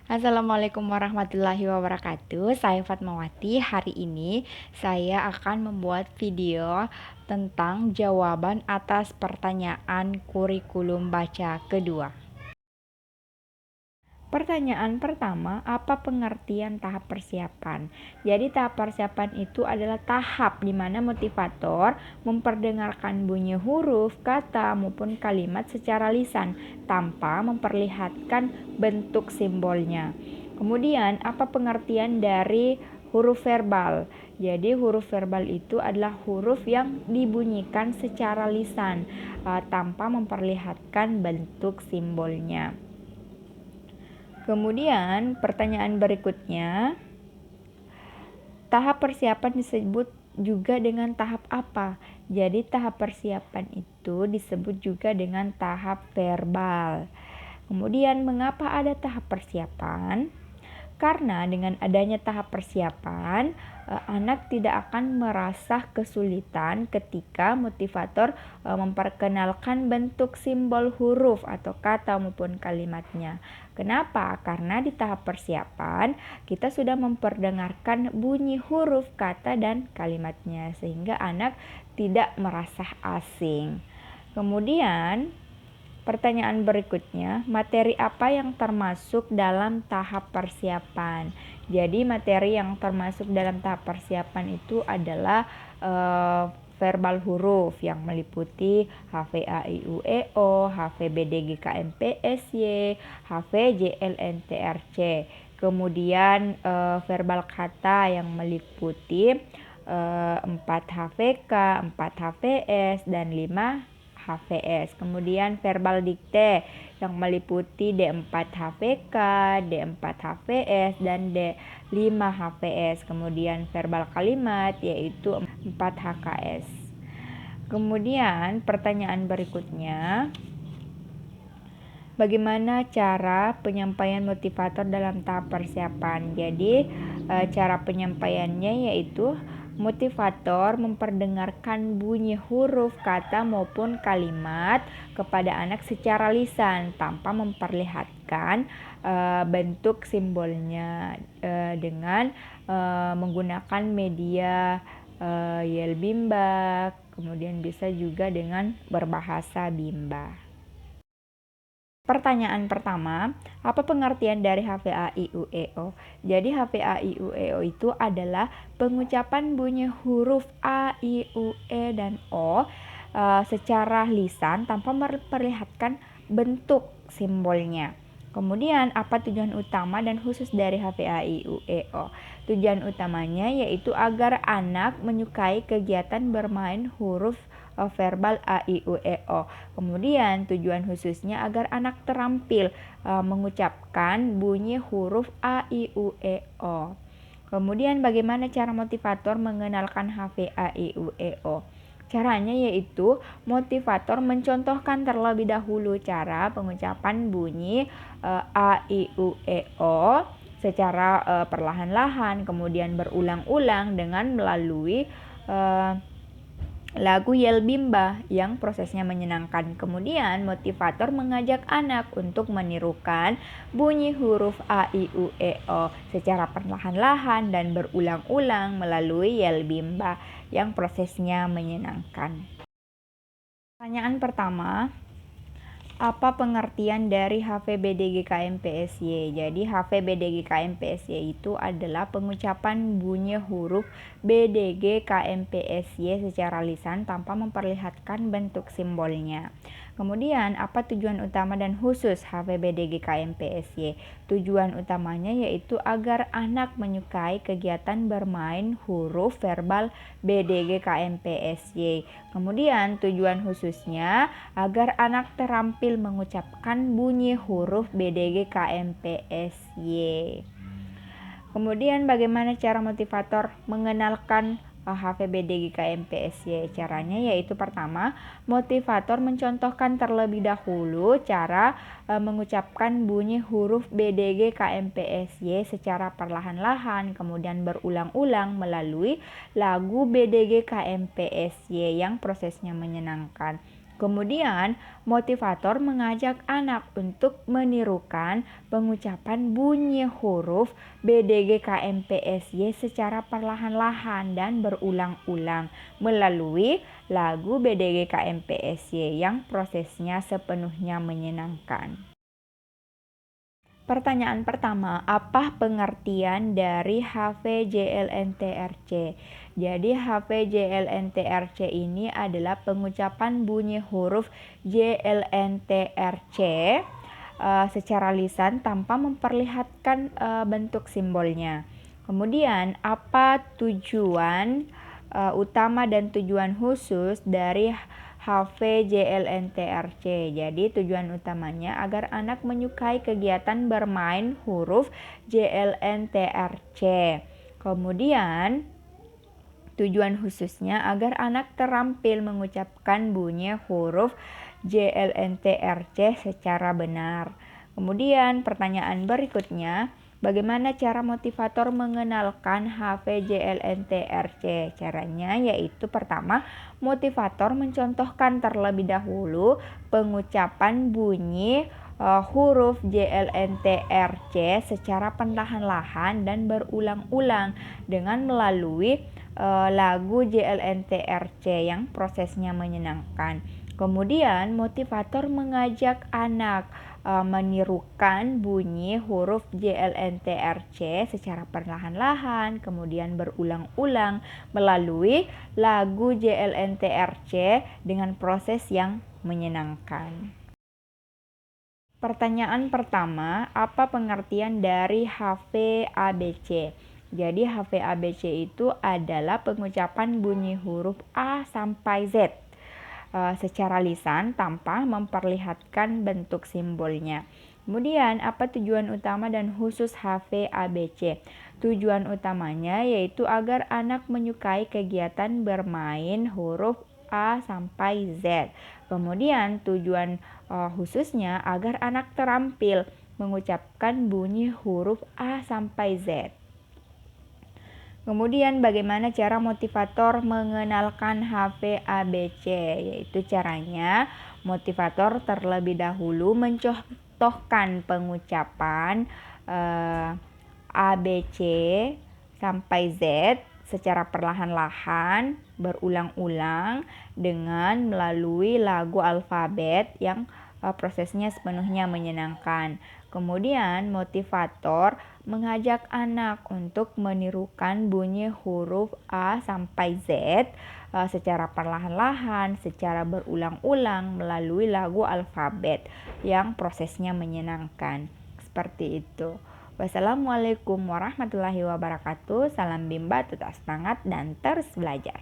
Assalamualaikum warahmatullahi wabarakatuh. Saya Fatmawati. Hari ini saya akan membuat video tentang jawaban atas pertanyaan kurikulum baca kedua. Pertanyaan pertama, apa pengertian tahap persiapan? Jadi tahap persiapan itu adalah tahap di mana motivator memperdengarkan bunyi huruf, kata maupun kalimat secara lisan tanpa memperlihatkan bentuk simbolnya. Kemudian, apa pengertian dari huruf verbal? Jadi huruf verbal itu adalah huruf yang dibunyikan secara lisan tanpa memperlihatkan bentuk simbolnya. Kemudian pertanyaan berikutnya, tahap persiapan disebut juga dengan tahap apa? Jadi tahap persiapan itu disebut juga dengan tahap verbal. Kemudian mengapa ada tahap persiapan? Karena dengan adanya tahap persiapan, anak tidak akan merasa kesulitan ketika motivator memperkenalkan bentuk simbol huruf atau kata maupun kalimatnya. Kenapa? Karena di tahap persiapan kita sudah memperdengarkan bunyi huruf, kata, dan kalimatnya sehingga anak tidak merasa asing. Kemudian pertanyaan berikutnya, materi apa yang termasuk dalam tahap persiapan? Jadi materi yang termasuk dalam tahap persiapan itu adalah verbal huruf yang meliputi HVAIUEO, HVBDGKMPSY, HVJLNTRC. Kemudian verbal kata yang meliputi 4 HVK, 4 HVS, dan 5 HVS. Kemudian verbal dikte yang meliputi D4 HVK, D4 HVS, dan D5 HVS. Kemudian verbal kalimat yaitu 4 HKS. Kemudian pertanyaan berikutnya, bagaimana cara penyampaian motivator dalam tahap persiapan? Jadi cara penyampaiannya yaitu motivator memperdengarkan bunyi huruf, kata maupun kalimat kepada anak secara lisan tanpa memperlihatkan bentuk simbolnya dengan menggunakan media yel bimba, kemudian bisa juga dengan berbahasa bimba. Pertanyaan pertama, apa pengertian dari HVAIUEO? Jadi HVAIUEO itu adalah pengucapan bunyi huruf A, I, U, E, dan O secara lisan tanpa memperlihatkan bentuk simbolnya. Kemudian, apa tujuan utama dan khusus dari HVAIUEO? Tujuan utamanya yaitu agar anak menyukai kegiatan bermain huruf verbal A, I, U, E, O. Kemudian tujuan khususnya agar anak terampil mengucapkan bunyi huruf A, I, U, E, O. Kemudian bagaimana cara motivator mengenalkan HVAIUEO? Caranya yaitu motivator mencontohkan terlebih dahulu cara pengucapan bunyi A, I, U, E, O secara perlahan-lahan, kemudian berulang-ulang dengan melalui lagu yel bimba yang prosesnya menyenangkan. Kemudian motivator mengajak anak untuk menirukan bunyi huruf A, I, U, E, O secara perlahan-lahan dan berulang-ulang melalui yel bimba yang prosesnya menyenangkan. Pertanyaan pertama, apa pengertian dari HVBDGKMPSY? Jadi HVBDGKMPSY itu adalah pengucapan bunyi huruf BDGKMPSY secara lisan tanpa memperlihatkan bentuk simbolnya. Kemudian, apa tujuan utama dan khusus HVBDGKMPSY? Tujuan utamanya yaitu agar anak menyukai kegiatan bermain huruf verbal BDGKMPSY. Kemudian, tujuan khususnya agar anak terampil mengucapkan bunyi huruf BDGKMPSY. Kemudian bagaimana cara motivator mengenalkan HVBDGKMPSY? Caranya yaitu pertama, motivator mencontohkan terlebih dahulu cara mengucapkan bunyi huruf BDGKMPSY secara perlahan-lahan, kemudian berulang-ulang melalui lagu BDGKMPSY yang prosesnya menyenangkan. Kemudian, motivator mengajak anak untuk menirukan pengucapan bunyi huruf BDGKMPSY secara perlahan-lahan dan berulang-ulang melalui lagu BDGKMPSY yang prosesnya sepenuhnya menyenangkan. Pertanyaan pertama, apa pengertian dari HVJLNTRC? Jadi HVJLNTRC ini adalah pengucapan bunyi huruf JLNTRC secara lisan tanpa memperlihatkan bentuk simbolnya. Kemudian, apa tujuan utama dan tujuan khusus dari HVJLNTRC. Jadi tujuan utamanya agar anak menyukai kegiatan bermain huruf JLNTRC. Kemudian tujuan khususnya agar anak terampil mengucapkan bunyi huruf JLNTRC secara benar. Kemudian pertanyaan berikutnya, bagaimana cara motivator mengenalkan HVJLNTRC? Caranya yaitu pertama, motivator mencontohkan terlebih dahulu pengucapan bunyi huruf JLNTRC secara perlahan-lahan dan berulang-ulang dengan melalui lagu JLNTRC yang prosesnya menyenangkan. Kemudian motivator mengajak anak menirukan bunyi huruf JLNTRC secara perlahan-lahan, kemudian berulang-ulang melalui lagu JLNTRC dengan proses yang menyenangkan. Pertanyaan pertama, apa pengertian dari HVABC? Jadi HVABC itu adalah pengucapan bunyi huruf A sampai Z secara lisan tanpa memperlihatkan bentuk simbolnya. Kemudian, apa tujuan utama dan khusus HVABC? Tujuan utamanya yaitu agar anak menyukai kegiatan bermain huruf A sampai Z. Kemudian, tujuan khususnya agar anak terampil mengucapkan bunyi huruf A sampai Z. Kemudian bagaimana cara motivator mengenalkan HVABC? Yaitu caranya motivator terlebih dahulu mencontohkan pengucapan ABC sampai Z secara perlahan-lahan berulang-ulang dengan melalui lagu alfabet yang prosesnya sepenuhnya menyenangkan. Kemudian motivator mengajak anak untuk menirukan bunyi huruf A sampai Z secara perlahan-lahan, secara berulang-ulang melalui lagu alfabet yang prosesnya menyenangkan. Seperti itu. Wassalamualaikum warahmatullahi wabarakatuh. Salam Bimba, tetap semangat dan terus belajar.